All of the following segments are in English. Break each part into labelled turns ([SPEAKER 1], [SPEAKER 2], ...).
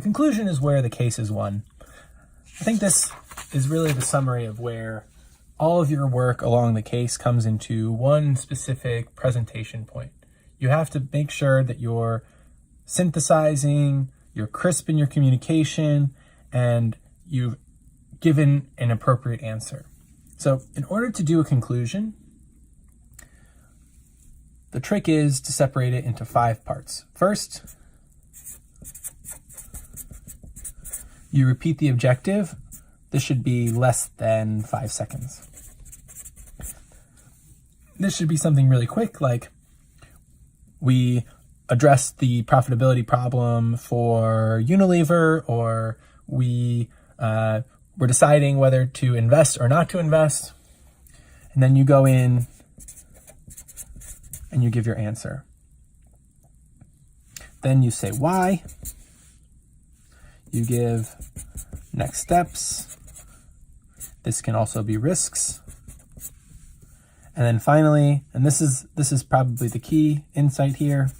[SPEAKER 1] conclusion is where the case is won. I think this is really the summary of where all of your work along the case comes into one specific presentation point. You have to make sure that you're synthesizing, you're crisp in your communication, and you've given an appropriate answer. So in order to do a conclusion, the trick is to separate it into 5 parts. First, you repeat the objective. This should be less than 5 seconds. This should be something really quick, like we addressed the profitability problem for Unilever, or we're deciding whether to invest or not to invest. And then you go in and you give your answer. Then you say why. You give next steps. This can also be risks. And then finally, and this is probably the key insight here,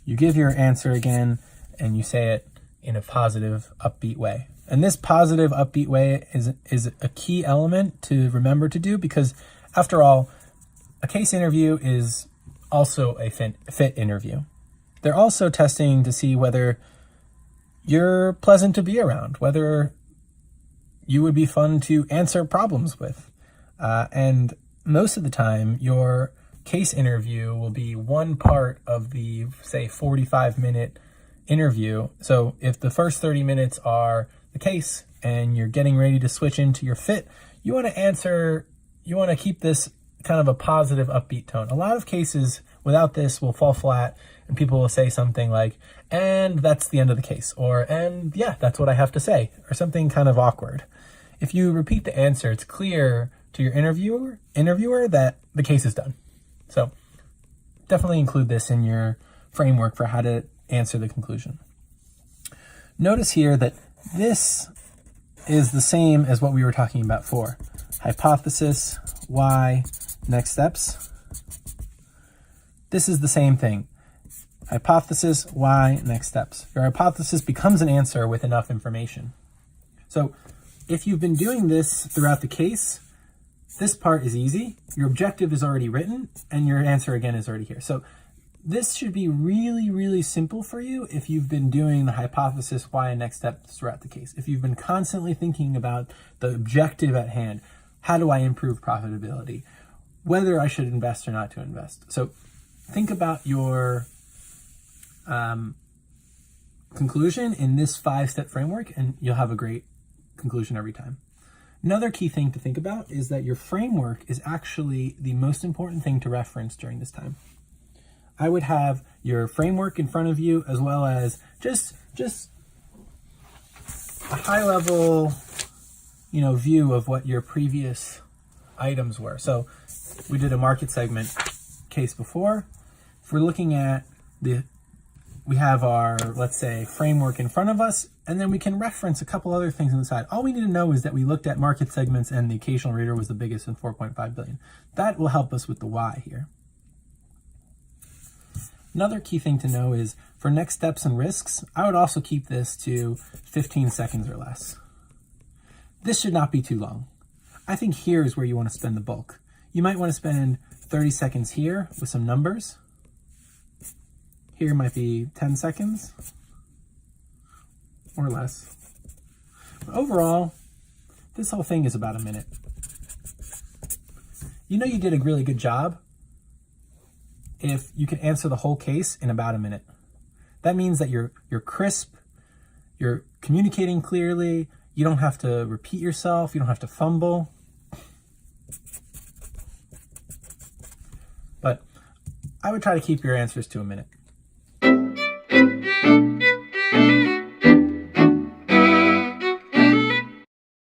[SPEAKER 1] you give your answer again and you say it in a positive, upbeat way. And this positive, upbeat way is a key element to remember to do, because after all, a case interview is also a fit interview. They're also testing to see whether you're pleasant to be around, whether you would be fun to answer problems with. And most of the time, your case interview will be one part of the, say, 45-minute interview. So if the first 30 minutes are the case and you're getting ready to switch into your fit, you want to keep this kind of a positive, upbeat tone. A lot of cases without this will fall flat, and people will say something like, and that's the end of the case, or, and yeah, that's what I have to say, or something kind of awkward. If you repeat the answer, it's clear to your interviewer that the case is done. So definitely include this in your framework for how to answer the conclusion. Notice here that this is the same as what we were talking about before. Hypothesis, why, next steps. This is the same thing. Hypothesis, why, next steps. Your hypothesis becomes an answer with enough information. So if you've been doing this throughout the case, this part is easy. Your objective is already written, and your answer again is already here. So this should be really, really simple for you if you've been doing the hypothesis, why, and next steps throughout the case. If you've been constantly thinking about the objective at hand, how do I improve profitability? Whether I should invest or not to invest. So think about your conclusion in this 5-step framework, and you'll have a great conclusion every time. Another key thing to think about is that your framework is actually the most important thing to reference during this time. I would have your framework in front of you, as well as just a high level, view of what your previous items were. So we did a market segment case before. If we're looking at we have our, let's say, framework in front of us, and then we can reference a couple other things on the side. All we need to know is that we looked at market segments and the occasional reader was the biggest in 4.5 billion. That will help us with the why here. Another key thing to know is for next steps and risks, I would also keep this to 15 seconds or less. This should not be too long. I think here is where you want to spend the bulk. You might want to spend 30 seconds here with some numbers. Here might be 10 seconds or less. But overall, this whole thing is about a minute. You know you did a really good job if you can answer the whole case in about a minute. That means that you're crisp, you're communicating clearly, you don't have to repeat yourself, you don't have to fumble. But I would try to keep your answers to a minute.